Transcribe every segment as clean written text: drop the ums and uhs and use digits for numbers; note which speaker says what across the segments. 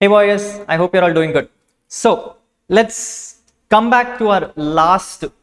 Speaker 1: Hey boys, I hope you're all doing good. So let's come back to our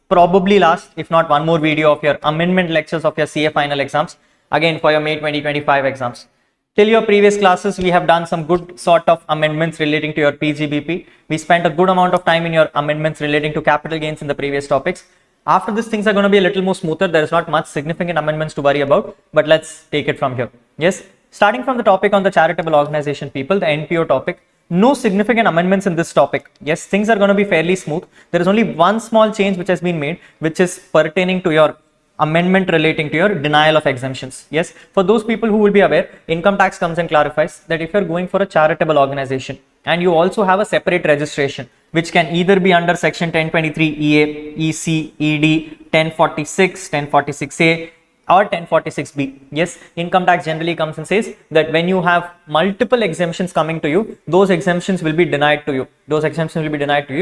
Speaker 1: probably last, if not one more video of your amendment lectures of your CA final exams, again for your May 2025 exams. Till your previous classes, we have done some good sort of amendments relating to your PGBP. We spent a good amount of time in your amendments relating to capital gains in the previous topics. After this, things are going to be a little more smoother. There is not much significant amendments to worry about, but let's take it from here. Yes, starting from the topic on the charitable organization people, the NPO topic. No significant amendments in this topic. Yes, things are going to be fairly smooth. There is only one small change which has been made, which is pertaining to your amendment relating to your denial of exemptions. Yes, for those people who will be aware, income tax comes and clarifies that if you're going for a charitable organization and you also have a separate registration, which can either be under section 1023 EA, EC, ED, 1046, 1046A, or 1046B. Yes, income tax generally comes and says that when you have multiple exemptions coming to you, those exemptions will be denied to you.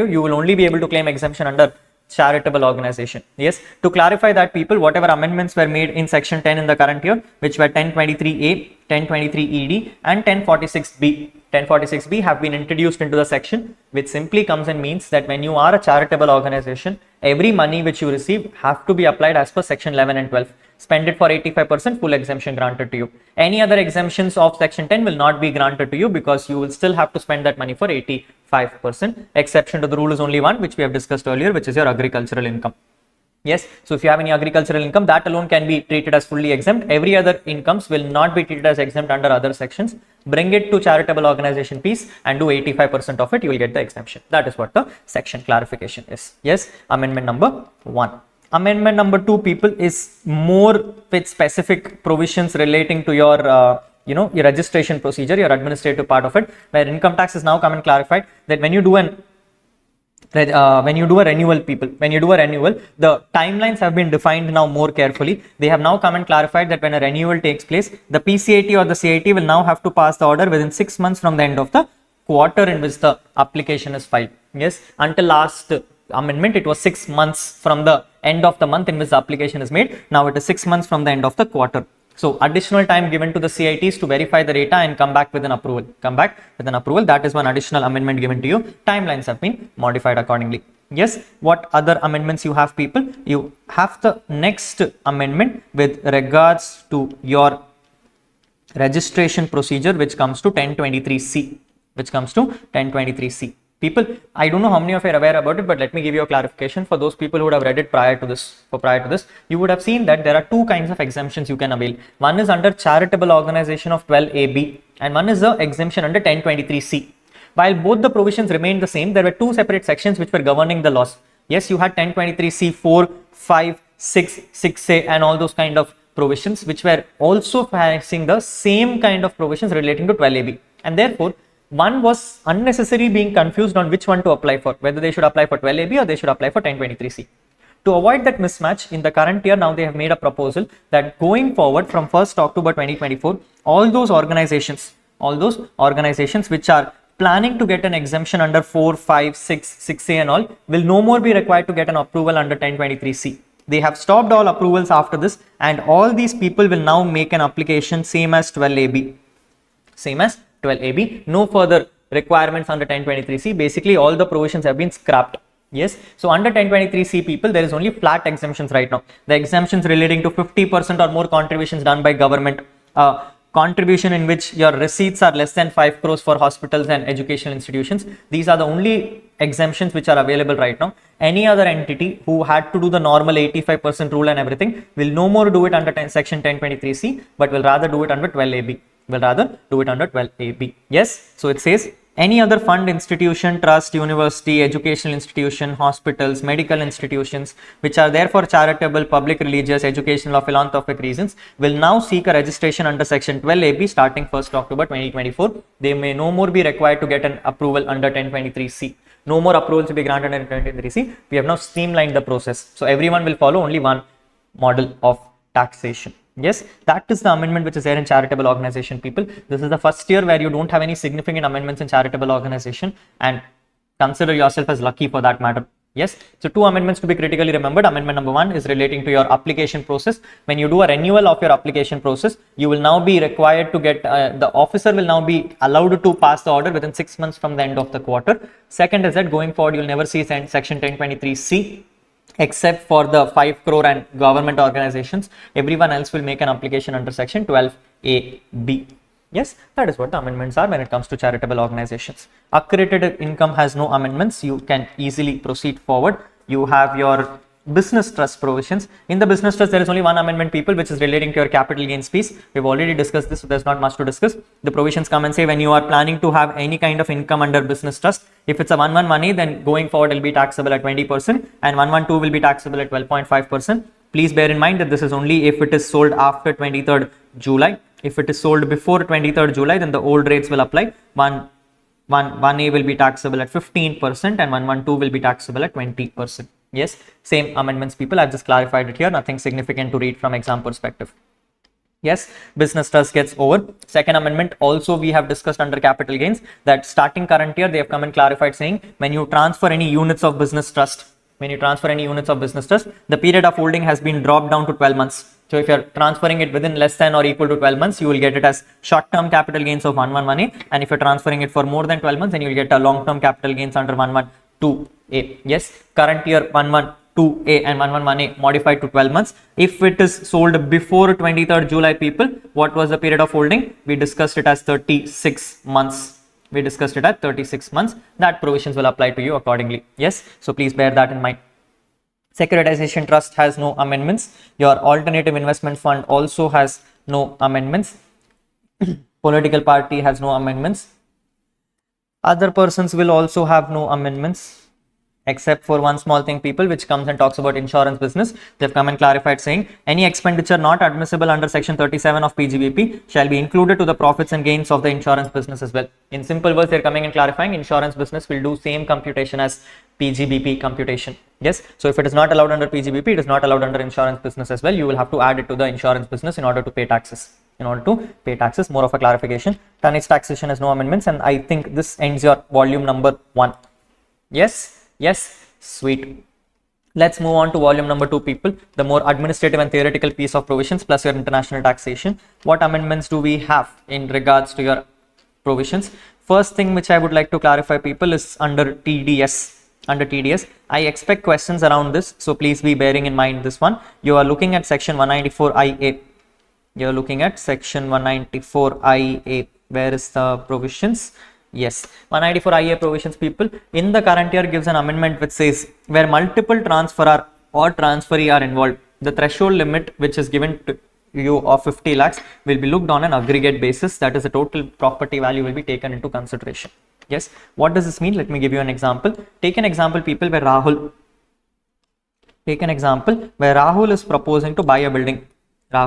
Speaker 1: You will only be able to claim exemption under charitable organization. Yes, to clarify that, people, whatever amendments were made in section 10 in the current year, which were 1023A, 1023ED and 1046B have been introduced into the section, which simply comes and means that when you are a charitable organization, every money which you receive have to be applied as per section 11 and 12. Spend it for 85%, full exemption granted to you. Any other exemptions of section 10 will not be granted to you because you will still have to spend that money for 85%. Exception to the rule is only one, which we have discussed earlier, which is your agricultural income. Yes, so if you have any agricultural income, that alone can be treated as fully exempt. Every other incomes will not be treated as exempt under other sections. Bring it to charitable organization piece and do 85% of it, you will get the exemption. That is what the section clarification is. Yes, amendment number 1. Amendment number 2, people, is more with specific provisions relating to your your registration procedure, your administrative part of it, where income tax is now come and clarified that when you do a renewal, the timelines have been defined now more carefully. They have now come and clarified that when a renewal takes place, the PCIT or the CIT will now have to pass the order within 6 months from the end of the quarter in which the application is filed. Yes, until last amendment, it was 6 months from the end of the month in which the application is made. Now it is 6 months from the end of the quarter. So additional time given to the CITs to verify the data and come back with an approval. That is one additional amendment given to you. Timelines have been modified accordingly. Yes, what other amendments you have, people? You have the next amendment with regards to your registration procedure, which comes to 1023C. People, I don't know how many of you are aware about it, but let me give you a clarification for those people who would have read it prior to this. You would have seen that there are two kinds of exemptions you can avail. One is under charitable organization of 12AB and one is the exemption under 1023C. While both the provisions remained the same, there were two separate sections which were governing the laws. Yes, you had 1023C 4, 5, 6, 6A and all those kind of provisions which were also facing the same kind of provisions relating to 12AB, and therefore one was unnecessarily being confused on which one to apply for, whether they should apply for 12AB or they should apply for 1023C. To avoid that mismatch, in the current year, now they have made a proposal that going forward from 1st October 2024, all those organizations which are planning to get an exemption under 4, 5, 6, 6A and all will no more be required to get an approval under 1023C. They have stopped all approvals after this, and all these people will now make an application same as 12AB. No further requirements under 1023C. Basically, all the provisions have been scrapped. Yes, so under 1023C, people, there is only flat exemptions right now. The exemptions relating to 50% or more contributions done by government, contribution in which your receipts are less than 5 crores for hospitals and educational institutions. These are the only exemptions which are available right now. Any other entity who had to do the normal 85% rule and everything will no more do it under section 1023C, but will rather do it under 12AB. Yes, so it says any other fund, institution, trust, university, educational institution, hospitals, medical institutions which are there for charitable, public, religious, educational or philanthropic reasons will now seek a registration under section 12AB starting 1st October 2024. They may no more be required to get an approval under 1023C. No more approvals to be granted under 1023C. We have now streamlined the process. So everyone will follow only one model of taxation. Yes, that is the amendment which is there in charitable organization, people. This is the first year where you don't have any significant amendments in charitable organization, and consider yourself as lucky for that matter. Yes, so two amendments to be critically remembered. Amendment number 1 is relating to your application process. When you do a renewal of your application process, you will now be required to get, the officer will now be allowed to pass the order within 6 months from the end of the quarter. Second is that going forward, you'll never see section 1023C except for the 5 crore and government organizations. Everyone else will make an application under section 12AB. Yes, that is what the amendments are when it comes to charitable organizations. Accredited income has no amendments. You can easily proceed forward. You have your business trust provisions. In the business trust, there is only one amendment, people, which is relating to your capital gains fees. We've already discussed this, so there's not much to discuss. The provisions come and say when you are planning to have any kind of income under business trust, if it's a 1-1 money, then going forward it will be taxable at 20% and 1-1-2 will be taxable at 12.5%. Please bear in mind that this is only if it is sold after 23rd July. If it is sold before 23rd July, then the old rates will apply. 1A will be taxable at 15% and 1-1-2 will be taxable at 20%. Yes, same amendments, people. I've just clarified it here. Nothing significant to read from exam perspective. Yes, business trust gets over. Second amendment also we have discussed under capital gains, that starting current year they have come and clarified saying when you transfer any units of business trust, the period of holding has been dropped down to 12 months. So if you're transferring it within less than or equal to 12 months, you will get it as short-term capital gains of 111A. And if you're transferring it for more than 12 months, then you will get a long-term capital gains under 112A. Yes, current year 112A and 111A modified to 12 months. If it is sold before 23rd July, people, what was the period of holding? We discussed it as 36 months. That provisions will apply to you accordingly. Yes, so please bear that in mind. Securitization trust has no amendments. Your alternative investment fund also has no amendments. Political party has no amendments. Other persons will also have no amendments, except for one small thing, people, which comes and talks about insurance business. They've come and clarified saying any expenditure not admissible under section 37 of PGBP shall be included to the profits and gains of the insurance business as well. In simple words, they're coming and clarifying insurance business will do same computation as PGBP computation. Yes, so if it is not allowed under PGBP, it is not allowed under insurance business as well. You will have to add it to the insurance business in order to pay taxes. More of a clarification. Tonnage taxation has no amendments, and I think this ends your volume number 1. Yes, sweet. Let's move on to volume number 2, people. The more administrative and theoretical piece of provisions plus your international taxation. What amendments do we have in regards to your provisions? First thing which I would like to clarify, people, is under TDS. I expect questions around this, so please be bearing in mind this one. You are looking at section 194IA. Where is the provisions? Yes, 194IA provisions, people. In the current year gives an amendment which says where multiple transferor or transferee are involved, the threshold limit which is given to you of 50 lakhs will be looked on an aggregate basis. That is, the total property value will be taken into consideration. Yes, what does this mean? Let me give you an example. Take an example, people, where Rahul is proposing to buy a building. So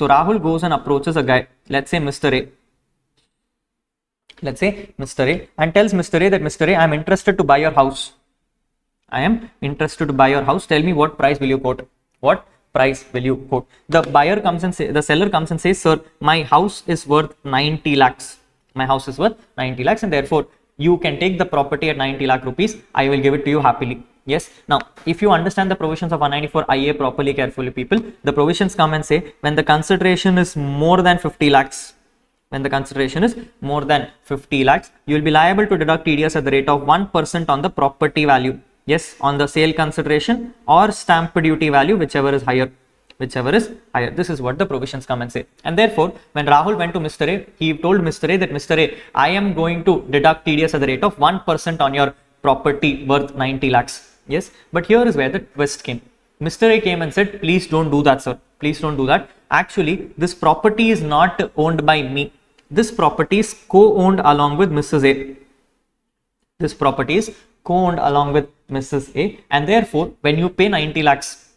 Speaker 1: Rahul goes and approaches a guy, let's say Mr. A, and tells Mr. A that Mr. A, I am interested to buy your house. Tell me what price will you quote? The buyer comes and the seller comes and says, sir, my house is worth 90 lakhs. And therefore you can take the property at 90 lakh rupees. I will give it to you happily. Yes. Now, if you understand the provisions of 194IA properly, carefully, people, the provisions come and say when the consideration is more than 50 lakhs, you will be liable to deduct TDS at the rate of 1% on the property value. Yes, on the sale consideration or stamp duty value, whichever is higher. This is what the provisions come and say. And therefore, when Rahul went to Mr. A, he told Mr. A that Mr. A, I am going to deduct TDS at the rate of 1% on your property worth 90 lakhs. Yes, but here is where the twist came. Mr. A came and said, please don't do that, sir. Please don't do that. Actually, this property is not owned by me. This property is co-owned along with Mrs. A. And therefore, when you pay 90 lakhs,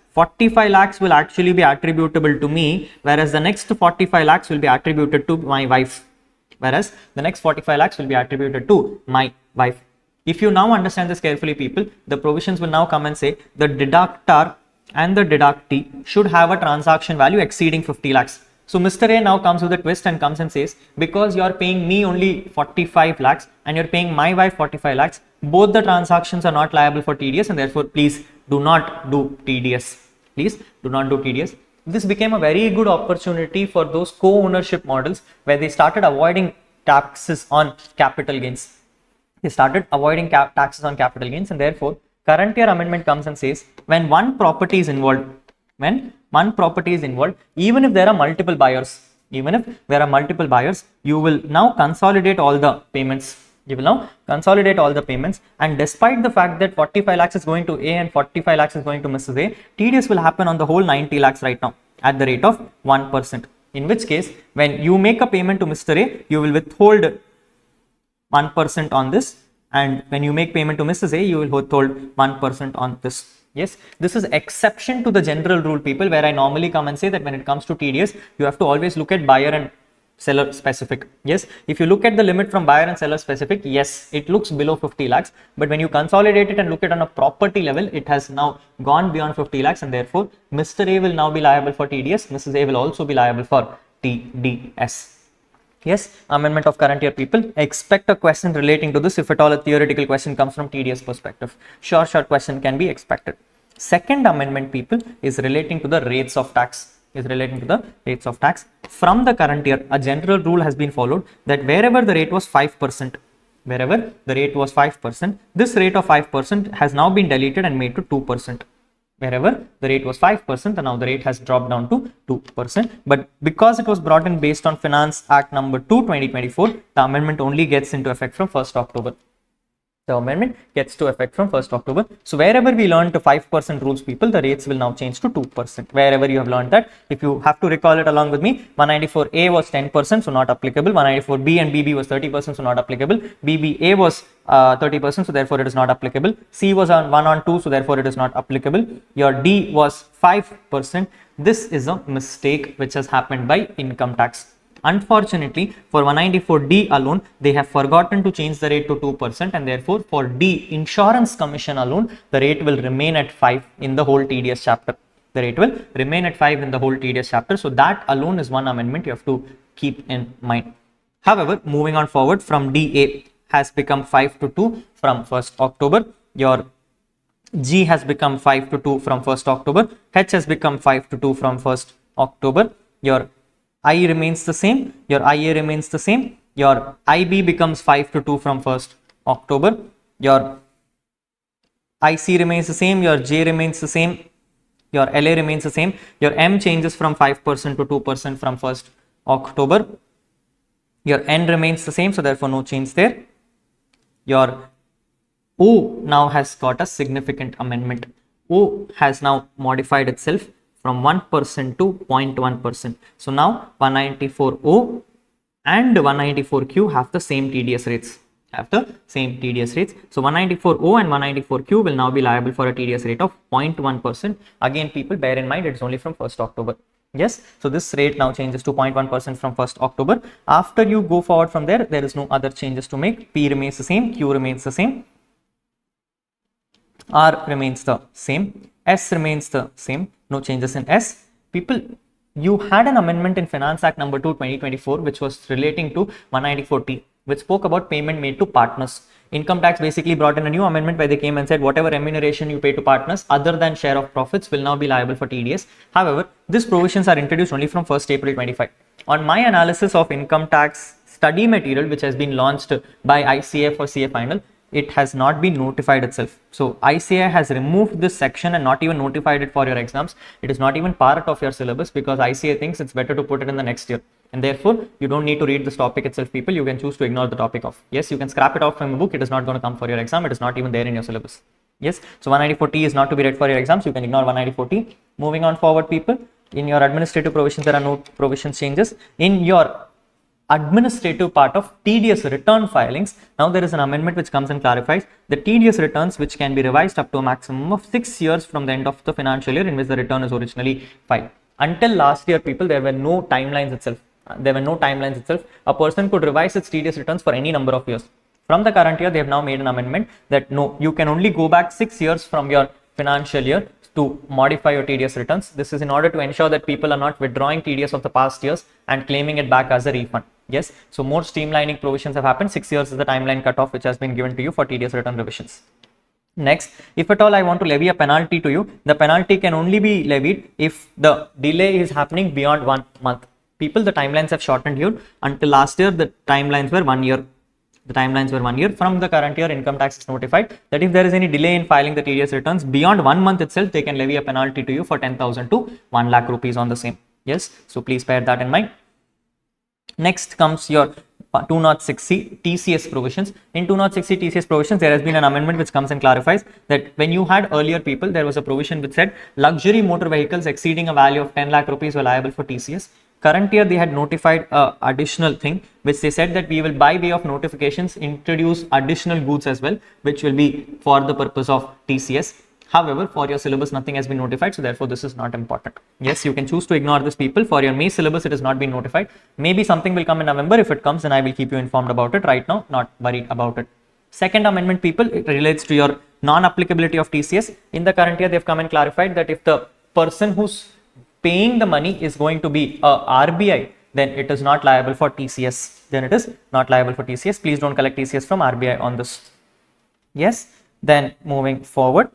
Speaker 1: 45 lakhs will actually be attributable to me, whereas the next 45 lakhs will be attributed to my wife. If you now understand this carefully, people, the provisions will now come and say the deductor and the deductee should have a transaction value exceeding 50 lakhs. So Mr. A now comes with a twist and comes and says, because you are paying me only 45 lakhs and you're paying my wife 45 lakhs, both the transactions are not liable for TDS, and therefore please do not do TDS. Please do not do TDS. This became a very good opportunity for those co-ownership models where they started avoiding taxes on capital gains. They started avoiding taxes on capital gains, and therefore current year amendment comes and says, when one property is involved, even if there are multiple buyers, you will now consolidate all the payments. And despite the fact that 45 lakhs is going to A and 45 lakhs is going to Mrs. A, TDS will happen on the whole 90 lakhs right now at the rate of 1%. In which case, when you make a payment to Mr. A, you will withhold 1% on this, and when you make payment to Mrs. A, you will withhold 1% on this. Yes, this is exception to the general rule, people, where I normally come and say that when it comes to TDS, you have to always look at buyer and seller specific. Yes, if you look at the limit from buyer and seller specific, yes, it looks below 50 lakhs, but when you consolidate it and look at on a property level, it has now gone beyond 50 lakhs, and therefore Mr. A will now be liable for TDS, Mrs. A will also be liable for TDS. Yes, amendment of current year, people. Expect a question relating to this if at all a theoretical question comes from TDS perspective. Short question can be expected. Second amendment, people, is relating to the rates of tax. From the current year, a general rule has been followed that wherever the rate was 5%, this rate of 5% has now been deleted and made to 2%. Wherever the rate was 5%, and now the rate has dropped down to 2%. But because it was brought in based on Finance Act number 2, 2024, the amendment only gets into effect from 1st October. So wherever we learned the 5% rules, people, the rates will now change to 2%. Wherever you have learned that, if you have to recall it along with me, 194A was 10%, so not applicable. 194B and BB was 30%, so not applicable. BBA was 30%, so therefore it is not applicable. C was on 1 on 2, so therefore it is not applicable. Your D was 5%. This is a mistake which has happened by income tax. Unfortunately, for 194D alone, they have forgotten to change the rate to 2%, and therefore for D, insurance commission alone, the rate will remain at 5 in the whole TDS chapter. So that alone is one amendment you have to keep in mind. However, moving on forward, from DA has become 5 to 2 from 1st October. Your G has become 5 to 2 from 1st October. H has become 5 to 2 from 1st October. Your I remains the same, your IA remains the same, your IB becomes 5 to 2 from 1st October, your IC remains the same, your J remains the same, your LA remains the same, your M changes from 5% to 2% from 1st October, your N remains the same, so therefore no change there. Your O now has got a significant amendment. O has now modified itself from 1% to 0.1%. So now 194O and 194Q have the same TDS rates. So 194O and 194Q will now be liable for a TDS rate of 0.1%. Again, people, bear in mind, it's only from 1st October. Yes, so this rate now changes to 0.1% from 1st October. After you go forward from there, there is no other changes to make. P remains the same, Q remains the same, R remains the same, S remains the same, no changes in S. People, you had an amendment in Finance Act number 2, 2024, which was relating to 194T, which spoke about payment made to partners. Income tax basically brought in a new amendment where they came and said whatever remuneration you pay to partners other than share of profits will now be liable for TDS. However, these provisions are introduced only from 1st April 25. On my analysis of income tax study material, which has been launched by ICA for CA Final, it has not been notified itself. So ICA has removed this section and not even notified it for your exams. It is not even part of your syllabus because ICA thinks it's better to put it in the next year. And therefore, you don't need to read this topic itself, people. You can choose to ignore the topic off. Yes, you can scrap it off from a book. It is not going to come for your exam. It is not even there in your syllabus. Yes, so 194T is not to be read for your exams. You can ignore 194T. Moving on forward, people. In your administrative provisions, there are no provisions changes. In your administrative part of TDS return filings, now there is an amendment which comes and clarifies the TDS returns which can be revised up to a maximum of 6 years from the end of the financial year in which the return is originally filed. Until last year, people, there were no timelines itself. A person could revise its TDS returns for any number of years. From the current year, they have now made an amendment that no, you can only go back 6 years from your financial year to modify your TDS returns. This is in order to ensure that people are not withdrawing TDS of the past years and claiming it back as a refund. Yes, so more streamlining provisions have happened. 6 years is the timeline cutoff which has been given to you for TDS return revisions. Next, if at all I want to levy a penalty to you, the penalty can only be levied if the delay is happening beyond 1 month. People, the timelines have shortened here. Until last year, the timelines were 1 year. The timelines were 1 year. From the current year, income tax is notified that if there is any delay in filing the TDS returns beyond 1 month itself, they can levy a penalty to you for 10,000 to 1 lakh rupees on the same. Yes, so please bear that in mind. Next comes your 206C TCS provisions. In 206C TCS provisions, there has been an amendment which comes and clarifies that when you had earlier people, there was a provision which said luxury motor vehicles exceeding a value of 10 lakh rupees were liable for TCS. Current year, they had notified additional thing which they said that we will by way of notifications introduce additional goods as well, which will be for the purpose of TCS. However, for your syllabus, nothing has been notified, so therefore this is not important. Yes, you can choose to ignore this, people. For your May syllabus, it has not been notified. Maybe something will come in November. If it comes, then I will keep you informed about it. Right now, not worried about it. Second amendment, people, it relates to your non-applicability of TCS. In the current year, they have come and clarified that if the person who's paying the money is going to be a RBI, then it is not liable for TCS. Then it is not liable for TCS. Please don't collect TCS from RBI on this. Yes, then moving forward,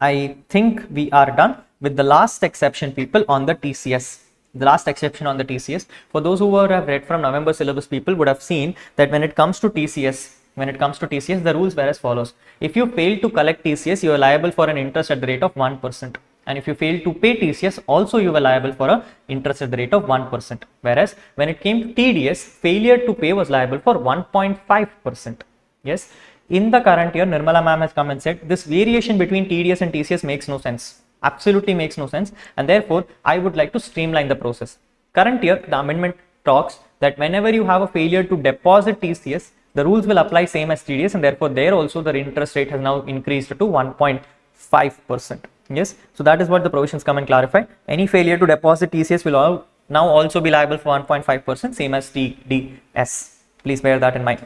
Speaker 1: I think we are done with the last exception, people, on the TCS. The last exception on the TCS. For those who have read from November syllabus, people would have seen that when it comes to TCS, the rules were as follows. If you fail to collect TCS, you are liable for an interest at the rate of 1%. And if you fail to pay TCS, also you were liable for an interest at the rate of 1%. Whereas when it came to TDS, failure to pay was liable for 1.5%. Yes. In the current year, Nirmala ma'am has come and said this variation between TDS and TCS makes no sense. Absolutely makes no sense. And therefore, I would like to streamline the process. Current year, the amendment talks that whenever you have a failure to deposit TCS, the rules will apply same as TDS, and therefore there also the interest rate has now increased to 1.5%. Yes, so that is what the provisions come and clarify. Any failure to deposit TCS will now also be liable for 1.5%, same as TDS. Please bear that in mind.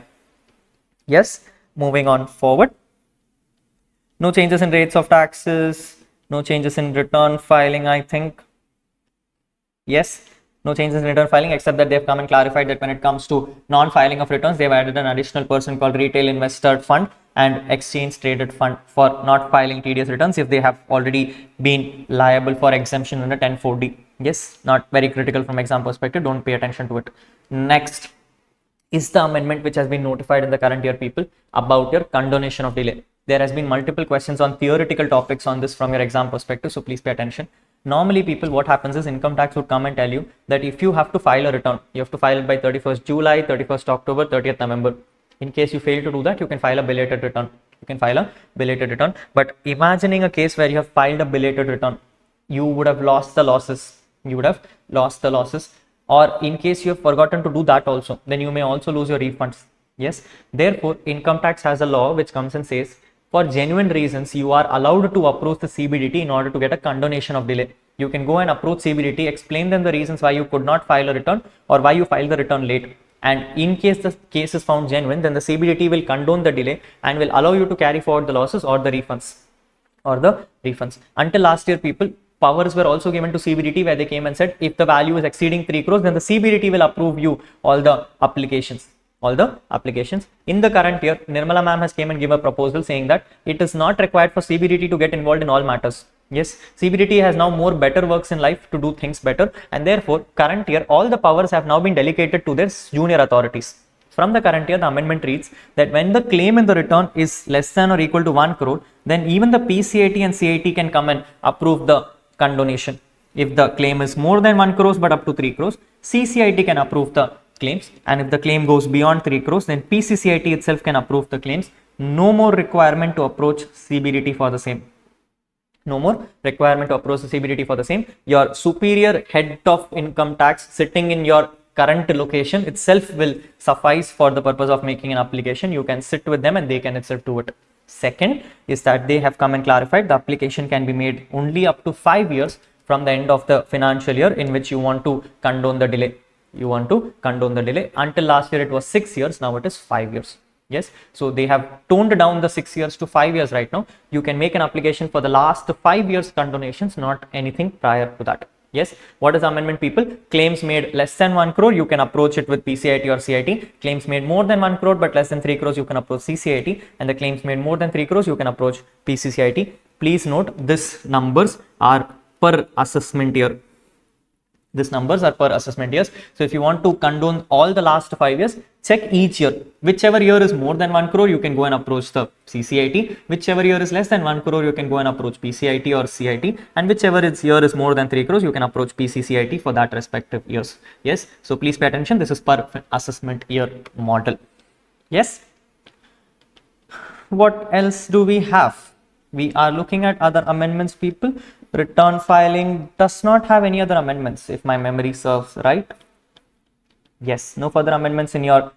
Speaker 1: Yes, moving on forward. No changes in rates of taxes, no changes in return filing, I think. Yes, no changes in return filing, except that they have come and clarified that when it comes to non-filing of returns, they have added an additional person called retail investor fund and exchange traded fund for not filing TDS returns if they have already been liable for exemption under 10(4)(d). Yes, not very critical from exam perspective, don't pay attention to it. Next is the amendment which has been notified in the current year, people, about your condonation of delay. There has been multiple questions on theoretical topics on this from your exam perspective, so please pay attention. Normally, people, what happens is income tax would come and tell you that if you have to file a return, you have to file it by 31st July, 31st October, 30th November. In case you fail to do that, you can file a belated return. But imagining a case where you have filed a belated return, you would have lost the losses. Or in case you have forgotten to do that also, then you may also lose your refunds. Yes. Therefore, income tax has a law which comes and says, for genuine reasons, you are allowed to approach the CBDT in order to get a condonation of delay. You can go and approach CBDT, explain them the reasons why you could not file a return or why you filed the return late. And in case the case is found genuine, then the CBDT will condone the delay and will allow you to carry forward the losses or the refunds. Until last year, people, powers were also given to CBDT where they came and said, if the value is exceeding 3 crores, then the CBDT will approve you all the applications. In the current year, Nirmala ma'am has came and given a proposal saying that it is not required for CBDT to get involved in all matters. Yes, CBDT has now more better works in life to do things better, and therefore current year all the powers have now been delegated to their junior authorities. From the current year, the amendment reads that when the claim in the return is less than or equal to 1 crore, then even the PCAT and CIT can come and approve the condonation. If the claim is more than 1 crore but up to 3 crores, CCIT can approve the claims, and if the claim goes beyond 3 crores, then PCCIT itself can approve the claims. No more requirement to approach CBDT for the same. Your superior head of income tax sitting in your current location itself will suffice for the purpose of making an application. You can sit with them and they can itself do it. Second is that they have come and clarified the application can be made only up to 5 years from the end of the financial year in which you want to condone the delay. Until last year it was 6 years, now it is 5 years. Yes, so they have toned down the 6 years to 5 years right now. You can make an application for the last 5 years condonations, not anything prior to that. Yes, what is amendment, people? Claims made less than 1 crore, you can approach it with PCIT or CIT. Claims made more than 1 crore but less than 3 crores, you can approach CCIT. And the claims made more than 3 crores, you can approach PCCIT. Please note, these numbers are per assessment year. These numbers are per assessment years. So if you want to condone all the last 5 years, check each year. Whichever year is more than 1 crore, you can go and approach the CCIT. Whichever year is less than 1 crore, you can go and approach PCIT or CIT. And whichever year is more than 3 crores, you can approach PCCIT for that respective years. Yes. So please pay attention. This is per assessment year model. Yes. What else do we have? We are looking at other amendments, people. Return filing does not have any other amendments, if my memory serves right. Yes, no further amendments in your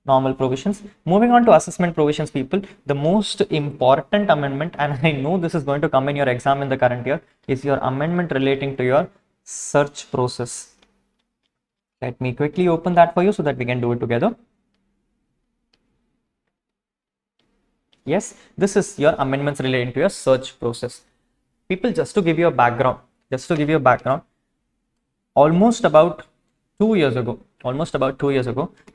Speaker 1: normal provisions. Moving on to assessment provisions, people, the most important amendment, and I know this is going to come in your exam in the current year, is your amendment relating to your search process. Let me quickly open that for you so that we can do it together. Yes, this is your amendments relating to your search process. People, just to give you a background, almost about 2 years ago,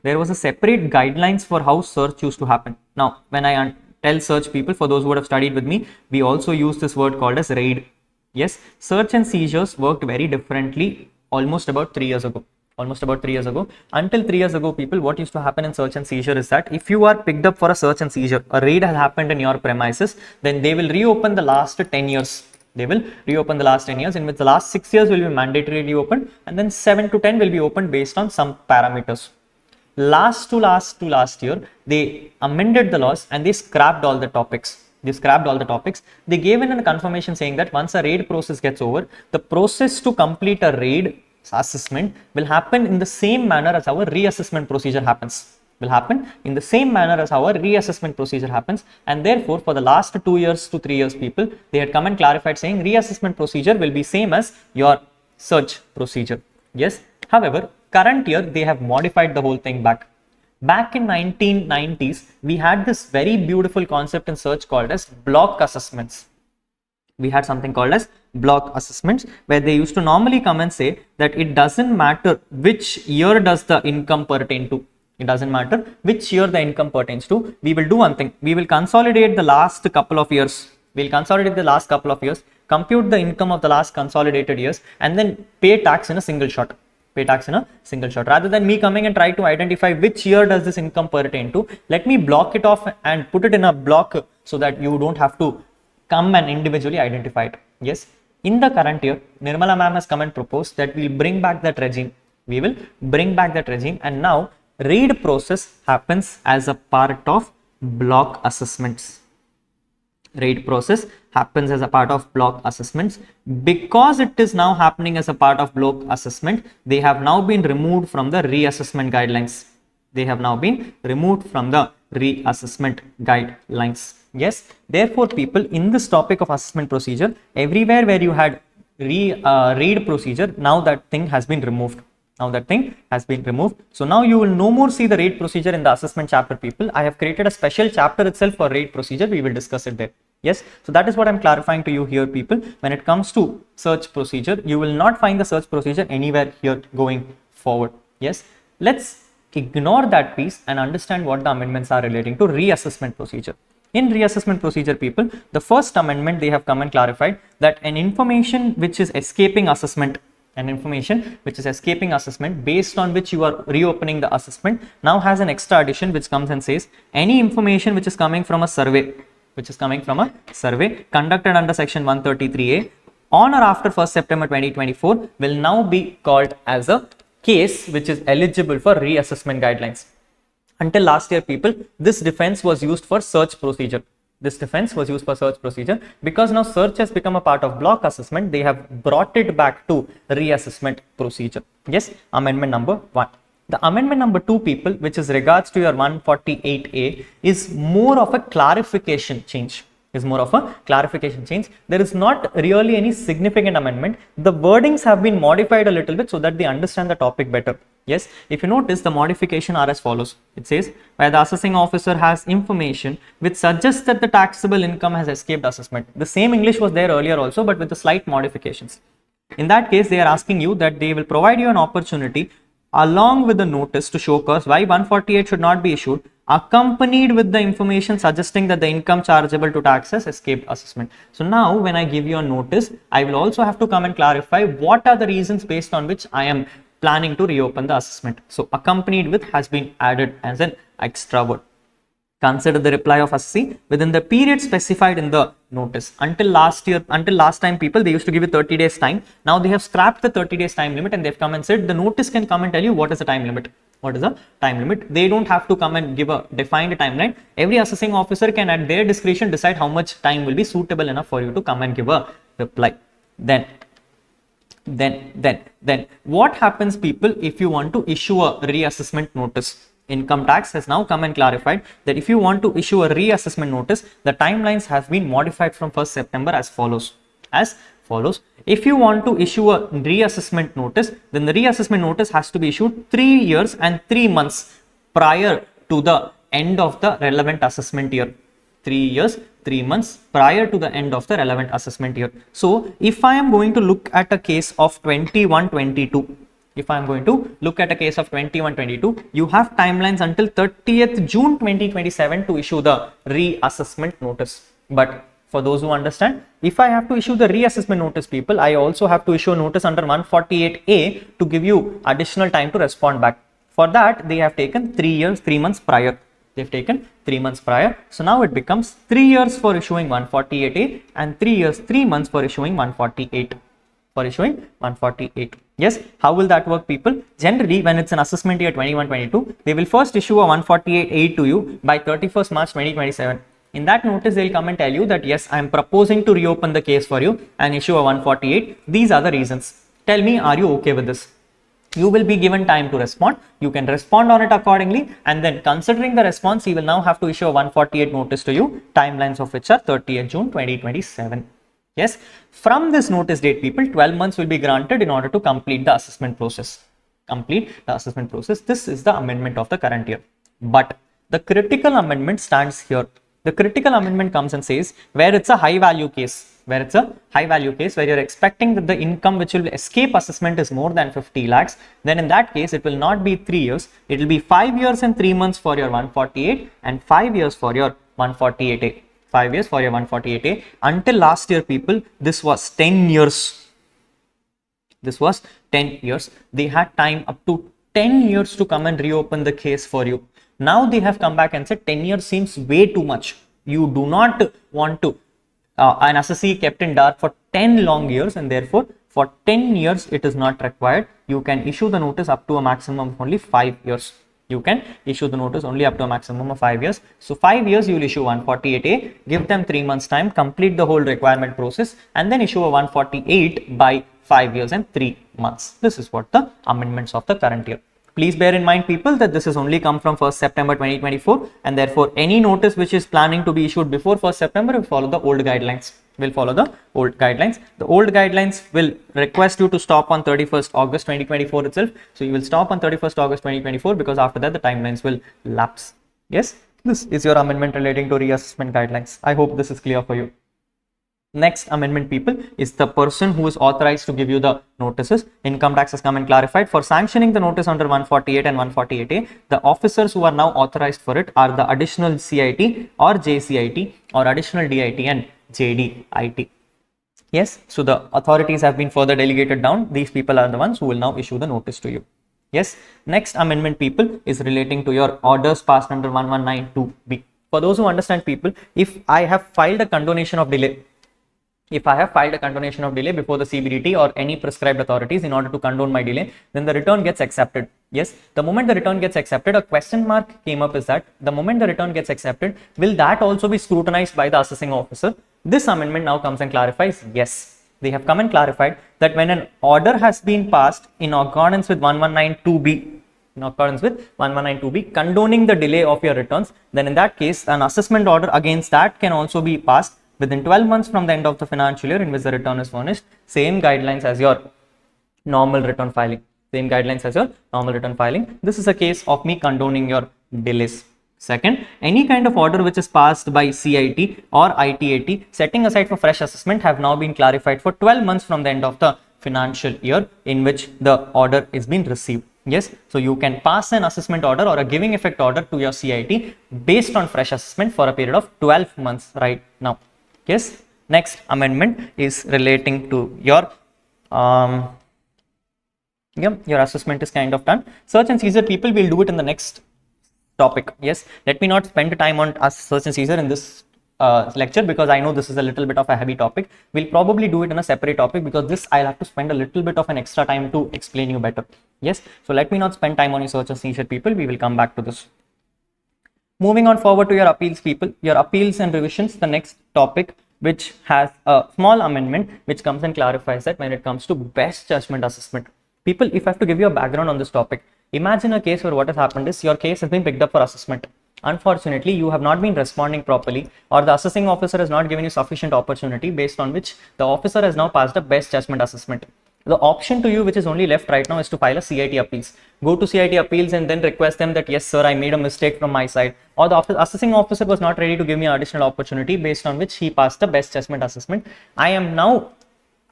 Speaker 1: there was a separate guidelines for how search used to happen. Now, when I tell search, people, for those who would have studied with me, we also use this word called as raid. Yes, search and seizures worked very differently almost about 3 years ago. Until 3 years ago, people, what used to happen in search and seizure is that if you are picked up for a search and seizure, a raid has happened in your premises, then they will reopen the last 10 years. In which the last 6 years will be mandatorily opened, and then 7 to 10 will be opened based on some parameters. Last year, they amended the laws and they scrapped all the topics. They gave in a confirmation saying that once a raid process gets over, the process to complete a raid assessment will happen in the same manner as our reassessment procedure happens. And therefore, for the last 2 years to 3 years, people, they had come and clarified saying reassessment procedure will be same as your search procedure. Yes. However, current year, they have modified the whole thing back. Back in 1990s, we had this very beautiful concept in search called as block assessments. We had something called as block assessments, where they used to normally come and say that it doesn't matter which year does the income pertain to. We will do one thing. We will consolidate the last couple of years. Compute the income of the last consolidated years, and then pay tax in a single shot. Rather than me coming and try to identify which year does this income pertain to, let me block it off and put it in a block so that you don't have to come and individually identify it. Yes. In the current year, Nirmala ma'am has come and proposed that we'll bring back that regime. And now raid process happens as a part of block assessments. Because it is now happening as a part of block assessment, they have now been removed from the reassessment guidelines. Yes, therefore, people, in this topic of assessment procedure, everywhere where you had raid procedure, now that thing has been removed. So now you will no more see the raid procedure in the assessment chapter, people. I have created a special chapter itself for raid procedure. We will discuss it there. Yes, so that is what I'm clarifying to you here, people. When it comes to search procedure, you will not find the search procedure anywhere here going forward. Yes, let's ignore that piece and understand what the amendments are relating to reassessment procedure. In reassessment procedure, people, the first amendment, they have come and clarified that an information which is escaping assessment, based on which you are reopening the assessment, now has an extra addition which comes and says any information which is coming from a survey, conducted under section 133A on or after 1st September 2024 will now be called as a case which is eligible for reassessment guidelines. Until last year, people, this defense was used for search procedure. Because now search has become a part of block assessment, they have brought it back to reassessment procedure. Yes, amendment number 1. The amendment number 2, people, which is regards to your 148A, is more of a clarification change. is more of a clarification change. There is not really any significant amendment. The wordings have been modified a little bit so that they understand the topic better. Yes, if you notice, the modification are as follows. It says, where the assessing officer has information which suggests that the taxable income has escaped assessment. The same English was there earlier also, but with the slight modifications. In that case, they are asking you that they will provide you an opportunity along with the notice to show cause why 148 should not be issued, accompanied with the information suggesting that the income chargeable to tax has escaped assessment. So now when I give you a notice, I will also have to come and clarify what are the reasons based on which I am planning to reopen the assessment. So accompanied with has been added as an extra word. Consider the reply of assessee within the period specified in the notice. Until last time people, they used to give you 30 days time. Now they have scrapped the 30 days time limit and they've come and said the notice can come and tell you what is the time limit. What is the time limit? They don't have to come and give a defined timeline. Every assessing officer can at their discretion decide how much time will be suitable enough for you to come and give a reply. Then what happens, people, if you want to issue a reassessment notice? Income tax has now come and clarified that if you want to issue a reassessment notice, the timelines have been modified from 1st September as follows. If you want to issue a reassessment notice, then the reassessment notice has to be issued 3 years and 3 months prior to the end of the relevant assessment year. 3 years, 3 months prior to the end of the relevant assessment year. So if I am going to look at a case of 21-22, if I am going to look at a case of 21-22, you have timelines until 30th June 2027 to issue the reassessment notice. But for those who understand, if I have to issue the reassessment notice, people, I also have to issue a notice under 148A to give you additional time to respond back. For that, they have taken 3 years, 3 months prior. They've taken 3 months prior. So now it becomes 3 years for issuing 148A and 3 years, 3 months for issuing 148. Yes, how will that work, people? Generally, when it's an assessment year 21-22, they will first issue a 148A to you by 31st March 2027. In that notice, they'll come and tell you that yes, I am proposing to reopen the case for you and issue a 148. These are the reasons. Tell me, are you okay with this? You will be given time to respond. You can respond on it accordingly, and then considering the response, he will now have to issue a 148 notice to you, timelines of which are 30th June 2027. Yes, from this notice date, people, 12 months will be granted in order to complete the assessment process. This is the amendment of the current year. But the critical amendment stands here. The critical amendment comes and says where it's a high value case, where you're expecting that the income which will escape assessment is more than 50 lakhs, then in that case, it will not be 3 years. It will be 5 years and 3 months for your 148 and 5 years for your 148A. 5 years for your 148A. Until last year, people, this was 10 years. They had time up to 10 years to come and reopen the case for you. Now they have come back and said 10 years seems way too much. You do not want to an assessee kept in dark for 10 long years, and therefore for 10 years it is not required. You can issue the notice up to a maximum of only 5 years. You can issue the notice only up to a maximum of 5 years. So 5 years you will issue 148A, give them 3 months time, complete the whole requirement process, and then issue a 148 by 5 years and 3 months. This is what the amendments of the current year. Please bear in mind, people, that this has only come from 1st September 2024, and therefore any notice which is planning to be issued before 1st September will follow the old guidelines. The old guidelines will request you to stop on 31st August 2024 itself. So you will stop on 31st August 2024 because after that the timelines will lapse. Yes, this is your amendment relating to reassessment guidelines. I hope this is clear for you. Next amendment, people, is the person who is authorized to give you the notices. Income tax has come and clarified for sanctioning the notice under 148 and 148A. The officers who are now authorized for it are the additional CIT or JCIT or additional DIT and JDIT. Yes, so the authorities have been further delegated down. These people are the ones who will now issue the notice to you. Yes, next amendment, people, is relating to your orders passed under 1192B. For those who understand, people, if I have filed a condonation of delay, before the CBDT or any prescribed authorities in order to condone my delay, then the return gets accepted. Yes, the moment the return gets accepted, a question mark came up is that the moment the return gets accepted, will that also be scrutinized by the assessing officer? This amendment now comes and clarifies, yes. They have come and clarified that when an order has been passed in accordance with 1192B, condoning the delay of your returns, then in that case, an assessment order against that can also be passed within 12 months from the end of the financial year in which the return is furnished. Same guidelines as your normal return filing. Same guidelines as your normal return filing. This is a case of me condoning your delays. Second, any kind of order which is passed by CIT or ITAT setting aside for fresh assessment have now been clarified for 12 months from the end of the financial year in which the order is being received. Yes, so you can pass an assessment order or a giving effect order to your CIT based on fresh assessment for a period of 12 months right now. Yes, next amendment is relating to your your assessment is kind of done. Search and seizure, people will do it in the next topic. Yes, let me not spend time on search and seizure in this lecture because I know this is a little bit of a heavy topic. We'll probably do it in a separate topic because this I'll have to spend a little bit of an extra time to explain you better. Yes, so let me not spend time on your search and seizure, people. We will come back to this. Moving on forward to your appeals, people. Your appeals and revisions, the next topic, which has a small amendment which comes and clarifies that when it comes to best judgment assessment. People, if I have to give you a background on this topic, imagine a case where what has happened is your case has been picked up for assessment. Unfortunately, you have not been responding properly, or the assessing officer has not given you sufficient opportunity, based on which the officer has now passed a best judgment assessment. The option to you which is only left right now is to file a CIT appeals. Go to CIT appeals and then request them that yes sir, I made a mistake from my side, or the assessing officer was not ready to give me an additional opportunity based on which he passed the best judgment assessment. I am now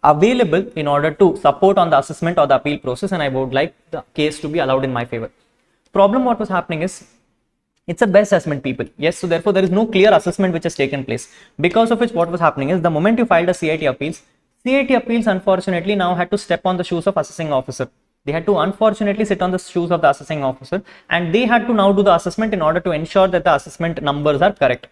Speaker 1: available in order to support on the assessment or the appeal process, and I would like the case to be allowed in my favor. Problem what was happening is it's a best assessment, people. Yes, so therefore there is no clear assessment which has taken place, because of which what was happening is the moment you filed a CIT appeals unfortunately now had to step on the shoes of assessing officer. They had to unfortunately sit on the shoes of the assessing officer, and they had to now do the assessment in order to ensure that the assessment numbers are correct.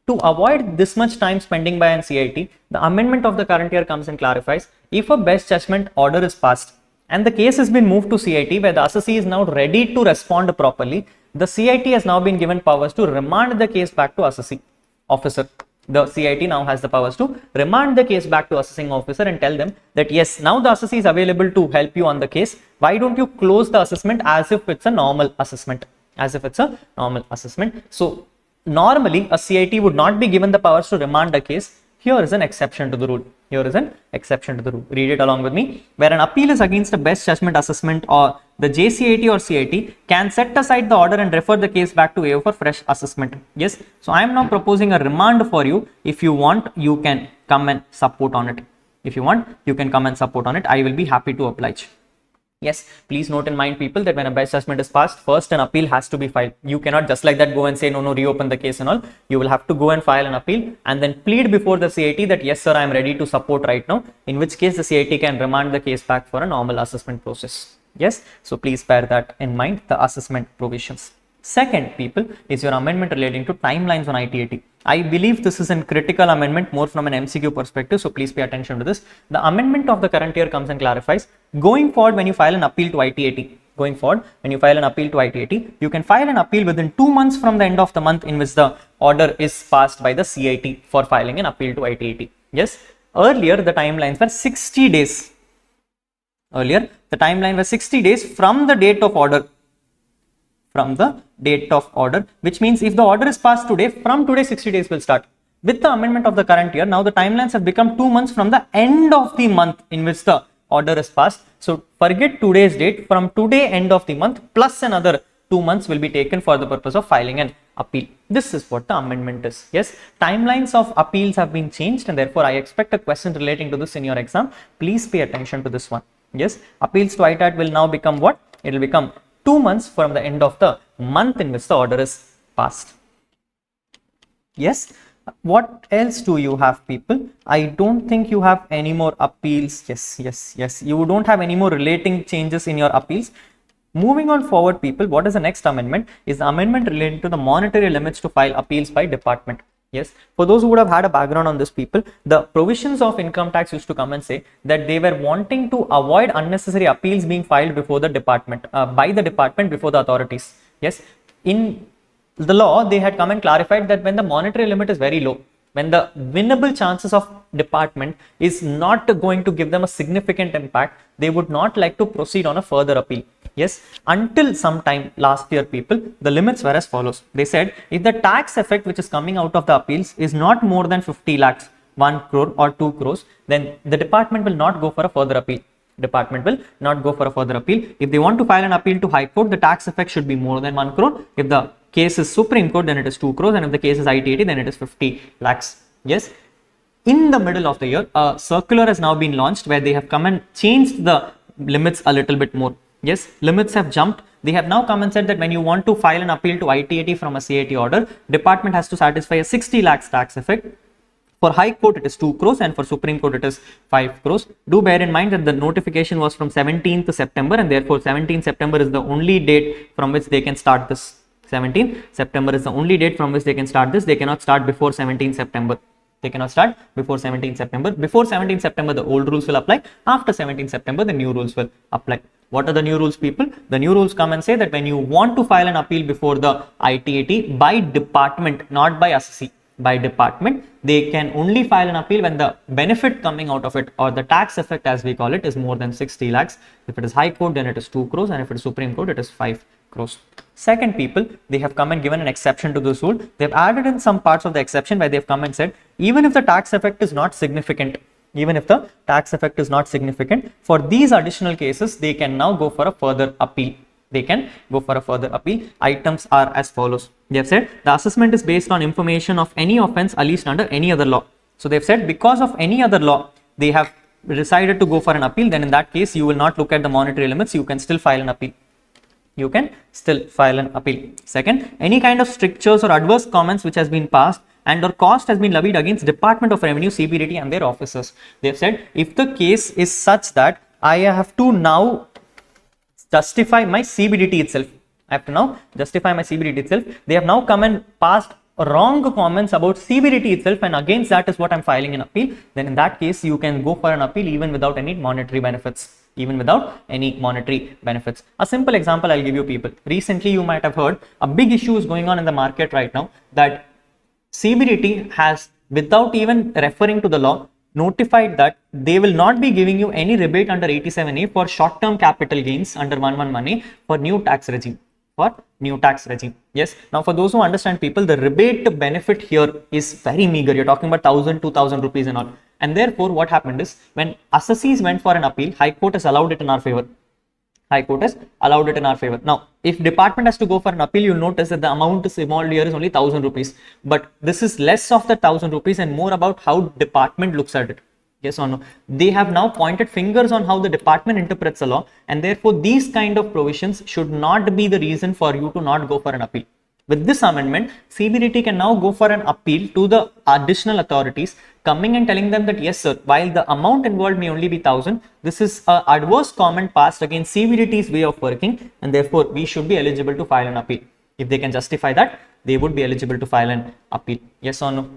Speaker 1: To avoid this much time spending by an CIT, the amendment of the current year comes and clarifies, if a best judgment order is passed and the case has been moved to CIT where the assessee is now ready to respond properly, the CIT has now been given powers to remand the case back to assessing officer. The CIT now has the powers to remand the case back to assessing officer and tell them that yes, now the assessee is available to help you on the case. Why don't you close the assessment as if it's a normal assessment? So normally a CIT would not be given the powers to remand a case. Here is an exception to the rule. Read it along with me. Where an appeal is against a best judgment assessment, or the JCIT or CIT can set aside the order and refer the case back to AO for fresh assessment. Yes, so I am now proposing a remand for you. If you want, you can come and support on it. I will be happy to oblige. Yes, please note in mind, people, that when a best judgment is passed, first an appeal has to be filed. You cannot just like that go and say no, reopen the case and all. You will have to go and file an appeal and then plead before the CIT that yes sir, I am ready to support right now, in which case the CIT can remand the case back for a normal assessment process. Yes, so please bear that in mind, the assessment provisions. Second, people, is your amendment relating to timelines on ITAT. I believe this is a critical amendment, more from an MCQ perspective, so please pay attention to this. The amendment of the current year comes and clarifies, going forward when you file an appeal to ITAT, you can file an appeal within 2 months from the end of the month in which the order is passed by the CIT for filing an appeal to ITAT. Yes, earlier the timelines were 60 days. From the date of order. Which means if the order is passed today, from today 60 days will start. With the amendment of the current year, now the timelines have become 2 months from the end of the month in which the order is passed. So forget today's date, from today end of the month plus another 2 months will be taken for the purpose of filing an appeal. This is what the amendment is. Yes, timelines of appeals have been changed, and therefore I expect a question relating to this in your exam. Please pay attention to this one. Yes, appeals to ITAT will now become what? It will become 2 months from the end of the month in which the order is passed. Yes, what else do you have, people? I don't think you have any more appeals. Yes, you don't have any more relating changes in your appeals. Moving on forward, people, what is the next amendment? Is the amendment relating to the monetary limits to file appeals by department. Yes, for those who would have had a background on this, people, the provisions of income tax used to come and say that they were wanting to avoid unnecessary appeals being filed before the department, by the department before the authorities. Yes, in the law, they had come and clarified that when the monetary limit is very low, when the winnable chances of department is not going to give them a significant impact, they would not like to proceed on a further appeal. Yes, until some time last year, people, the limits were as follows. They said if the tax effect which is coming out of the appeals is not more than 50 lakhs, 1 crore or 2 crores, then the department will not go for a further appeal. Department will not go for a further appeal. If they want to file an appeal to High Court, the tax effect should be more than 1 crore. If the case is Supreme Court, then it is 2 crores, and if the case is ITAT, then it is 50 lakhs. Yes. In the middle of the year, a circular has now been launched where they have come and changed the limits a little bit more. Yes, limits have jumped. They have now come and said that when you want to file an appeal to ITAT from a CIT order, department has to satisfy a 60 lakhs tax effect. For High Court, it is 2 crores, and for Supreme Court, it is 5 crores. Do bear in mind that the notification was from 17th September, and therefore 17th September is the only date from which they can start this. 17th September is the only date from which they can start this. They cannot start before 17th September. They cannot start before 17th September. Before 17th September, the old rules will apply. After 17th September, the new rules will apply. What are the new rules, people? The new rules come and say that when you want to file an appeal before the ITAT by department, not by assessee, by department, they can only file an appeal when the benefit coming out of it, or the tax effect as we call it, is more than 60 lakhs. If it is High Court, then it is 2 crores, and if it is Supreme Court, it is 5 crores. Second, people, they have come and given an exception to this rule. They have added in some parts of the exception where they have come and said, even if the tax effect is not significant, for these additional cases, they can now go for a further appeal. Items are as follows. They have said the assessment is based on information of any offense alleged under any other law. So they have said because of any other law, they have decided to go for an appeal. Then in that case, you will not look at the monetary limits. You can still file an appeal. Second, any kind of strictures or adverse comments which has been passed and or cost has been levied against Department of Revenue, CBDT and their officers. They have said if the case is such that I have to now justify my CBDT itself. They have now come and passed wrong comments about CBDT itself, and against that is what I'm filing an appeal. Then in that case, you can go for an appeal even without any monetary benefits. A simple example I'll give you, people. Recently, you might have heard a big issue is going on in the market right now that CBDT has, without even referring to the law, notified that they will not be giving you any rebate under 87A for short-term capital gains under 11 money for new tax regime. Yes. Now, for those who understand, people, the rebate benefit here is very meager. You're talking about 1,000, 2,000 rupees and all. And therefore, what happened is when assessees went for an appeal, High Court has allowed it in our favor. Now, if department has to go for an appeal, you'll notice that the amount involved here is only 1,000 rupees. But this is less of the 1,000 rupees and more about how department looks at it. Yes or no? They have now pointed fingers on how the department interprets the law, and therefore these kind of provisions should not be the reason for you to not go for an appeal. With this amendment, CBDT can now go for an appeal to the additional authorities, coming and telling them that yes sir, while the amount involved may only be 1,000, this is an adverse comment passed against CBDT's way of working, and therefore we should be eligible to file an appeal. If they can justify that, they would be eligible to file an appeal. Yes or no?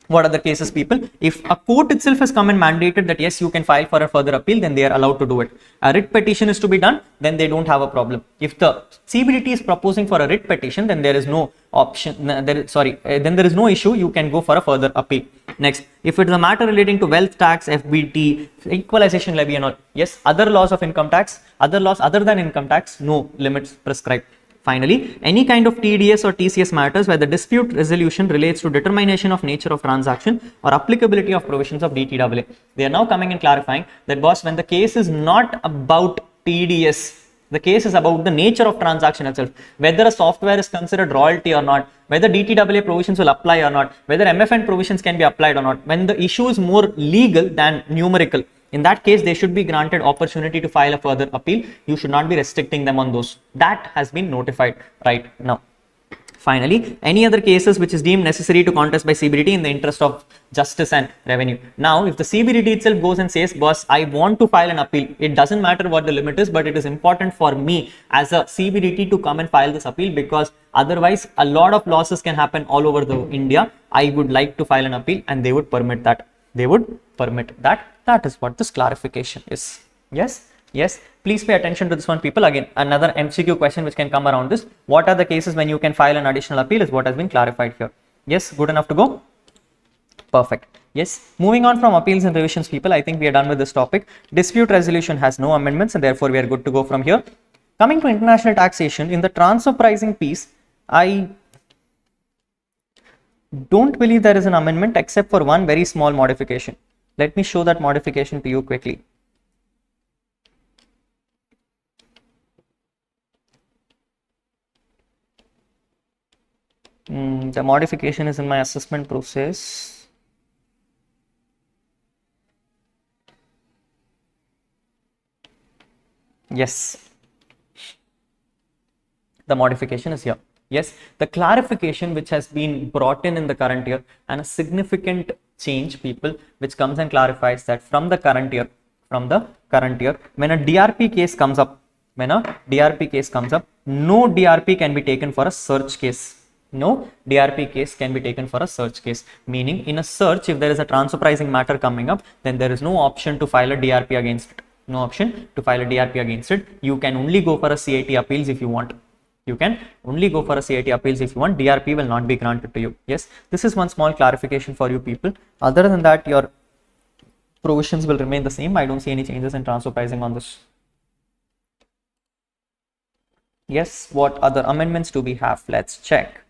Speaker 1: What are the cases, people? If a court itself has come and mandated that yes, you can file for a further appeal, then they are allowed to do it. A writ petition is to be done, then they don't have a problem. If the CBDT is proposing for a writ petition, then there is no option, then there is no issue, you can go for a further appeal. Next, if it is a matter relating to wealth tax, FBT, equalization levy and all, yes, other laws of income tax, other laws other than income tax, no limits prescribed. Finally, any kind of TDS or TCS matters where the dispute resolution relates to determination of nature of transaction or applicability of provisions of DTAA. They are now coming and clarifying that, boss, when the case is not about TDS, the case is about the nature of transaction itself, whether a software is considered royalty or not, whether DTAA provisions will apply or not, whether MFN provisions can be applied or not. When the issue is more legal than numerical, in that case, they should be granted opportunity to file a further appeal. You should not be restricting them on those. That has been notified right now. Finally, any other cases which is deemed necessary to contest by CBDT in the interest of justice and revenue. Now, if the CBDT itself goes and says, boss, I want to file an appeal, it doesn't matter what the limit is, but it is important for me as a CBDT to come and file this appeal, because otherwise a lot of losses can happen all over the India. I would like to file an appeal, and they would permit that. That is what this clarification is. Yes, please pay attention to this one, people. Again, another MCQ question which can come around this. What are the cases when you can file an additional appeal is what has been clarified here. Yes, good enough to go? Perfect. Yes. Moving on from appeals and revisions, people, I think we are done with this topic. Dispute resolution has no amendments, and therefore we are good to go from here. Coming to international taxation, in the transfer pricing piece, I don't believe there is an amendment except for one very small modification. Let me show that modification to you quickly. The modification is in my assessment process. Yes, the modification is here. Yes, the clarification which has been brought in the current year, and a significant change, people, which comes and clarifies that from the current year, when a DRP case comes up, no DRP can be taken for a search case. No DRP case can be taken for a search case. Meaning, in a search, if there is a transfer pricing matter coming up, then there is no option to file a DRP against it. No option to file a DRP against it. You can only go for a CIT appeals if you want. You can only go for a CIT appeals if you want. DRP will not be granted to you. Yes, this is one small clarification for you people. Other than that, your provisions will remain the same. I don't see any changes in transfer pricing on this. Yes, what other amendments do we have? Let's check.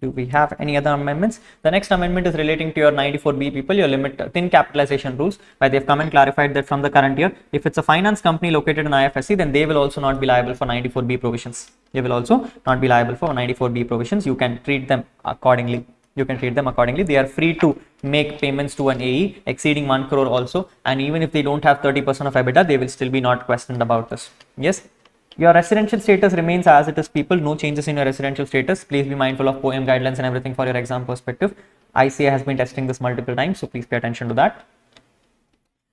Speaker 1: Do we have any other amendments? The next amendment is relating to your 94B, people, your limit thin capitalization rules, where they've come and clarified that from the current year, if it's a finance company located in IFSC, then they will also not be liable for 94B provisions. They will also not be liable for 94B provisions. You can treat them accordingly. They are free to make payments to an AE exceeding 1 crore also, and even if they don't have 30% of EBITDA, they will still be not questioned about this. Yes. Your residential status remains as it is, people. No changes in your residential status. Please be mindful of POEM guidelines and everything for your exam perspective. ICA has been testing this multiple times, so please pay attention to that.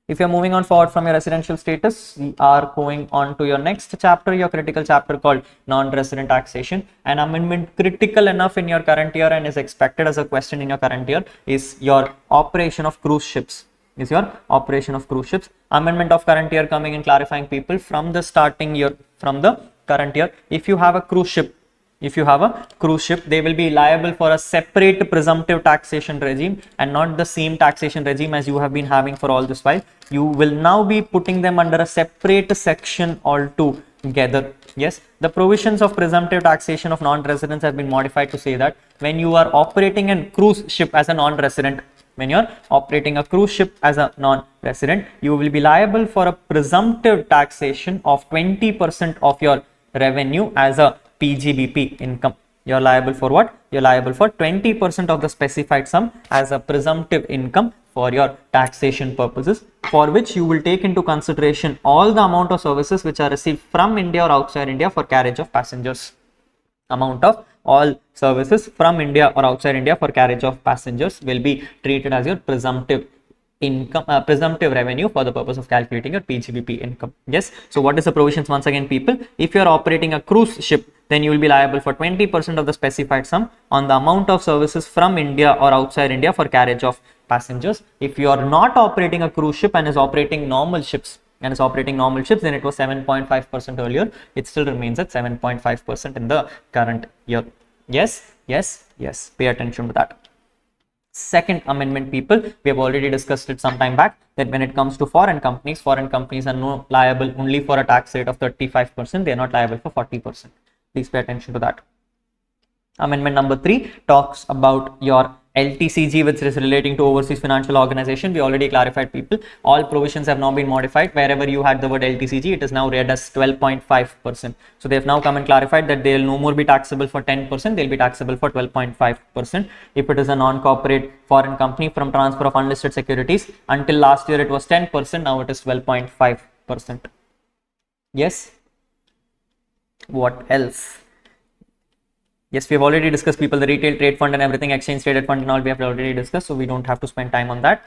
Speaker 1: If you're moving on forward from your residential status, we are going on to your next chapter, your critical chapter called non-resident taxation. An amendment critical enough in your current year and is expected as a question in your current year is your operation of cruise ships. Amendment of current year coming and clarifying, people, from the starting year, from the current year, if you have a cruise ship, they will be liable for a separate presumptive taxation regime and not the same taxation regime as you have been having for all this while. You will now be putting them under a separate section altogether. Yes, the provisions of presumptive taxation of non-residents have been modified to say that when you are operating a cruise ship as a non-resident, you will be liable for a presumptive taxation of 20% of your revenue as a PGBP income. You're liable for what? You're liable for 20% of the specified sum as a presumptive income for your taxation purposes, for which you will take into consideration all the amount of services which are received from India or outside India for carriage of passengers. Amount of all services from India or outside India for carriage of passengers will be treated as your presumptive income, presumptive revenue for the purpose of calculating your PGBP income. Yes. So what is the provisions once again, people? If you are operating a cruise ship, then you will be liable for 20% of the specified sum on the amount of services from India or outside India for carriage of passengers. If you are not operating a cruise ship and is operating normal ships, then it was 7.5% earlier. It still remains at 7.5% in the current year. Yes. Pay attention to that. Second amendment, people, we have already discussed it some time back, that when it comes to foreign companies are no liable only for a tax rate of 35%. They are not liable for 40%. Please pay attention to that. Amendment number 3 talks about your LTCG, which is relating to overseas financial organization. We already clarified, people. All provisions have now been modified. Wherever you had the word LTCG, it is now read as 12.5%. So they have now come and clarified that they will no more be taxable for 10%. They will be taxable for 12.5%. If it is a non-corporate foreign company from transfer of unlisted securities, until last year it was 10%. Now it is 12.5%. Yes. What else? Yes, we have already discussed, people, the retail trade fund and everything, exchange traded fund and all we have already discussed, so we don't have to spend time on that.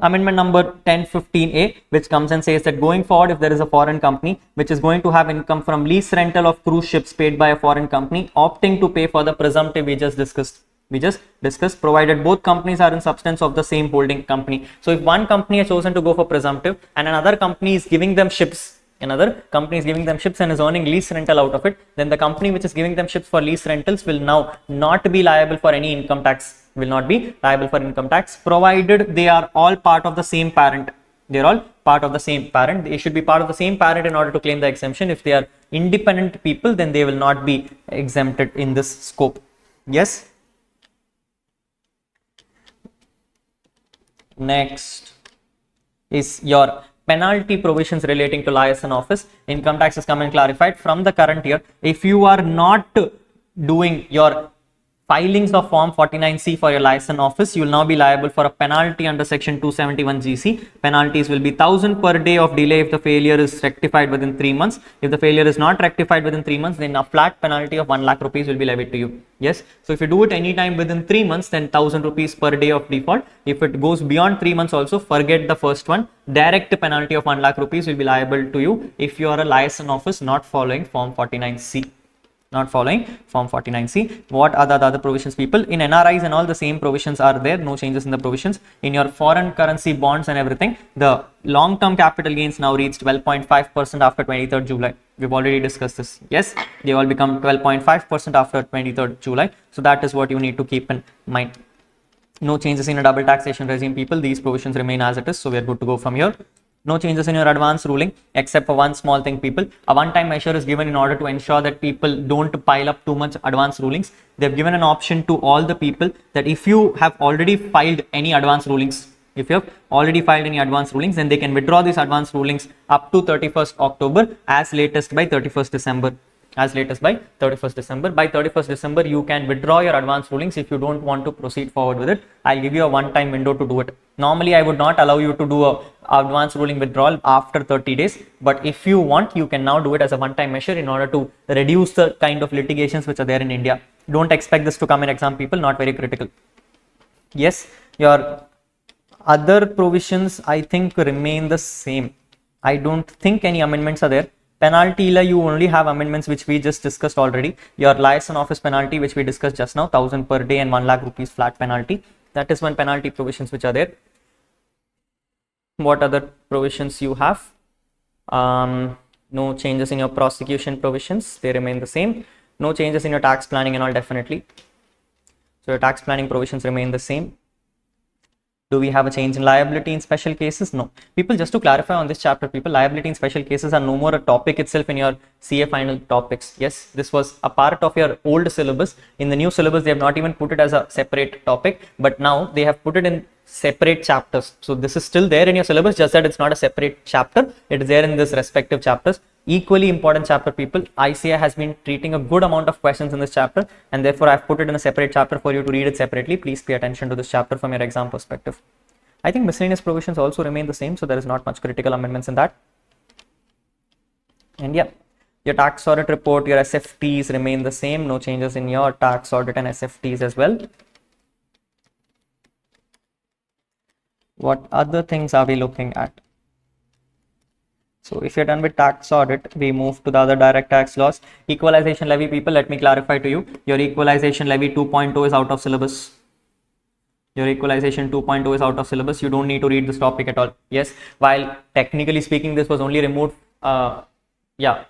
Speaker 1: Amendment number 1015A, which comes and says that going forward, if there is a foreign company which is going to have income from lease rental of cruise ships paid by a foreign company opting to pay for the presumptive we just discussed, provided both companies are in substance of the same holding company. So if one company has chosen to go for presumptive and another company is giving them ships, and is earning lease rental out of it, then the company which is giving them ships for lease rentals will now not be liable for any income tax will not be liable for income tax, provided they are all part of the same parent. They're all part of the same parent. They should be part of the same parent in order to claim the exemption. If they are independent people, then they will not be exempted in this scope. Yes. Next is your penalty provisions relating to liaison office. Income tax has come and clarified from the current year. If you are not doing your filings of form 49C for your liaison office, you will now be liable for a penalty under section 271 GC. Penalties will be 1000 per day of delay if the failure is rectified within 3 months. If the failure is not rectified within 3 months, then a flat penalty of 1 lakh rupees will be levied to you. Yes. So if you do it anytime within 3 months, then 1000 rupees per day of default. If it goes beyond 3 months also, forget the first one. Direct penalty of 1 lakh rupees will be liable to you if you are a liaison office not following form 49C. Not following form 49C. What are the other provisions, people? In NRIs and all, the same provisions are there, no changes in the provisions. In your foreign currency bonds and everything, the long-term capital gains now reached 12.5% after 23rd July. We've already discussed this. Yes, they all become 12.5% after 23rd July. So that is what you need to keep in mind. No changes in a double taxation regime, people. These provisions remain as it is, so we are good to go from here. No changes in your advance ruling, except for one small thing, people. A one-time measure is given in order to ensure that people don't pile up too much advance rulings. They've given an option to all the people that if you have already filed any advance rulings, then they can withdraw these advance rulings up to 31st October as latest by 31st December. By 31st December, you can withdraw your advance rulings if you don't want to proceed forward with it. I'll give you a one-time window to do it. Normally, I would not allow you to do a advance ruling withdrawal after 30 days. But if you want, you can now do it as a one-time measure in order to reduce the kind of litigations which are there in India. Don't expect this to come in exam, people. Not very critical. Yes, your other provisions, I think, remain the same. I don't think any amendments are there. Penalty, you only have amendments which we just discussed already. Your liaison office penalty, which we discussed just now, 1000 per day and 1 lakh rupees flat penalty. That is one penalty provisions which are there. What other provisions you have? No changes in your prosecution provisions. They remain the same. No changes in your tax planning and all, definitely. So your tax planning provisions remain the same. Do we have a change in liability in special cases? No. People, just to clarify on this chapter, people, liability in special cases are no more a topic itself in your CA final topics. Yes, this was a part of your old syllabus. In the new syllabus, they have not even put it as a separate topic, but now they have put it in separate chapters. So this is still there in your syllabus, just that it's not a separate chapter. It is there in this respective chapters. Equally important chapter, people. ICA has been treating a good amount of questions in this chapter, and therefore I've put it in a separate chapter for you to read it separately. Please pay attention to this chapter from your exam perspective. I think miscellaneous provisions also remain the same, so there is not much critical amendments in that. And yeah, your tax audit report, your SFTs remain the same. No changes in your tax audit and SFTs as well. What other things are we looking at? So if you're done with tax audit, we move to the other direct tax laws. Equalization levy, people, let me clarify to you. Your equalization levy 2.0 is out of syllabus. Your equalization 2.0 is out of syllabus. You don't need to read this topic at all. Yes, while technically speaking, this was only removed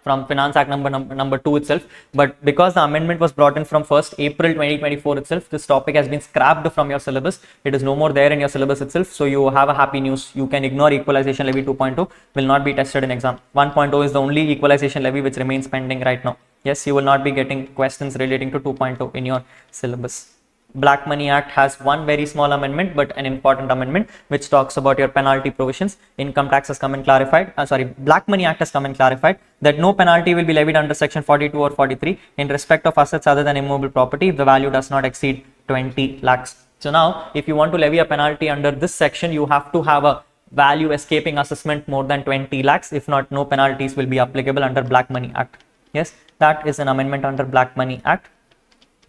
Speaker 1: from Finance Act number 2 itself, but because the amendment was brought in from 1st April 2024 itself, this topic has been scrapped from your syllabus. It is no more there in your syllabus itself, so you have a happy news. You can ignore equalization levy 2.0, will not be tested in exam. 1.0 is the only equalization levy which remains pending right now. Yes, you will not be getting questions relating to 2.0 in your syllabus. Black Money Act has one very small amendment, but an important amendment which talks about your penalty provisions. Income tax has come and clarified. Black Money Act has come and clarified that no penalty will be levied under section 42 or 43 in respect of assets other than immovable property if the value does not exceed 20 lakhs. So now, if you want to levy a penalty under this section, you have to have a value escaping assessment more than 20 lakhs. If not, no penalties will be applicable under Black Money Act. Yes, that is an amendment under Black Money Act.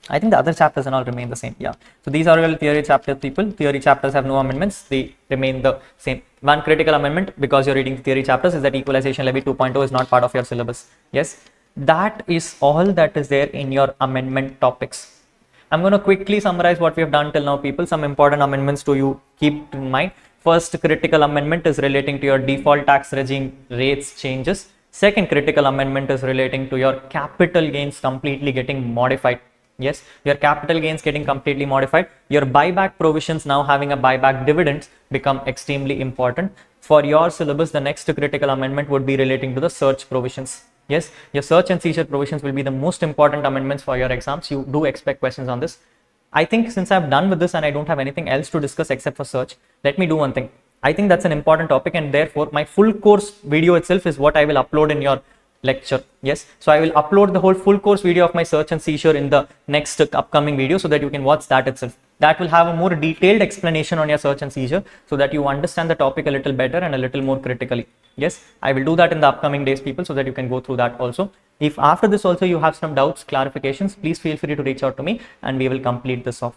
Speaker 1: I think the other chapters and all remain the same. Yeah. So these are all theory chapters, people. Theory chapters have no amendments. They remain the same. One critical amendment, because you're reading theory chapters, is that equalization levy 2.0 is not part of your syllabus. Yes. That is all that is there in your amendment topics. I'm going to quickly summarize what we have done till now, people. Some important amendments to you keep in mind. First critical amendment is relating to your default tax regime rates changes. Second critical amendment is relating to your capital gains completely getting modified. Yes, your capital gains getting completely modified. Your buyback provisions now having a buyback dividends become extremely important. For your syllabus, the next critical amendment would be relating to the search provisions. Yes, your search and seizure provisions will be the most important amendments for your exams. You do expect questions on this. I think since I've done with this and I don't have anything else to discuss except for search, let me do one thing. I think that's an important topic, and therefore my full course video itself is what I will upload in your lecture. Yes, so I will upload the whole full course video of my search and seizure in the next upcoming video so that you can watch that itself. That will have a more detailed explanation on your search and seizure so that you understand the topic a little better and a little more critically. Yes, I will do that in the upcoming days, people, so that you can go through that also. If after this also you have some doubts, clarifications, please feel free to reach out to me and we will complete this off.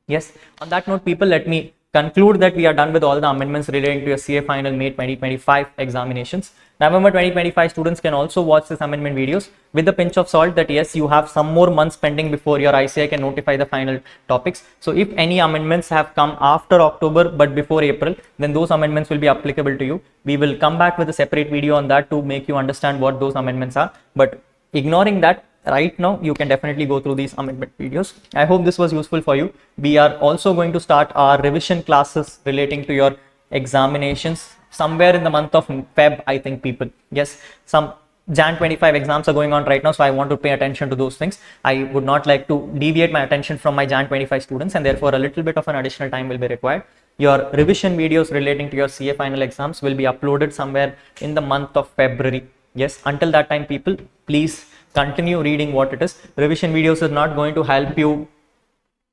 Speaker 1: Yes, on that note, people, let me conclude that we are done with all the amendments relating to your CA final May 2025 examinations. November 2025 students can also watch this amendment videos with a pinch of salt that yes, you have some more months pending before your ICI can notify the final topics. So if any amendments have come after October but before April, then those amendments will be applicable to you. We will come back with a separate video on that to make you understand what those amendments are. But ignoring that, right now you can definitely go through these amendment videos. I hope this was useful for you. We are also going to start our revision classes relating to your examinations somewhere in the month of Feb, I think, people. Yes, some Jan 25 exams are going on right now, so I want to pay attention to those things. I would not like to deviate my attention from my Jan 25 students, and therefore a little bit of an additional time will be required. Your revision videos relating to your CA final exams will be uploaded somewhere in the month of February. Yes, until that time, people, please continue reading what it is. Revision videos is not going to help you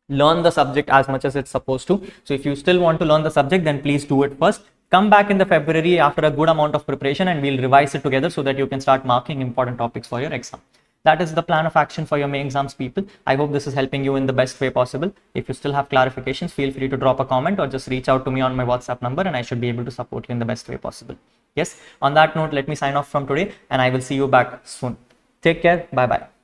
Speaker 1: learn the subject as much as it's supposed to. So if you still want to learn the subject, then please do it first. Come back in the February after a good amount of preparation and we'll revise it together so that you can start marking important topics for your exam. That is the plan of action for your May exams, people. I hope this is helping you in the best way possible. If you still have clarifications, feel free to drop a comment or just reach out to me on my WhatsApp number and I should be able to support you in the best way possible. Yes, on that note, let me sign off from today and I will see you back soon. Take care. Bye-bye.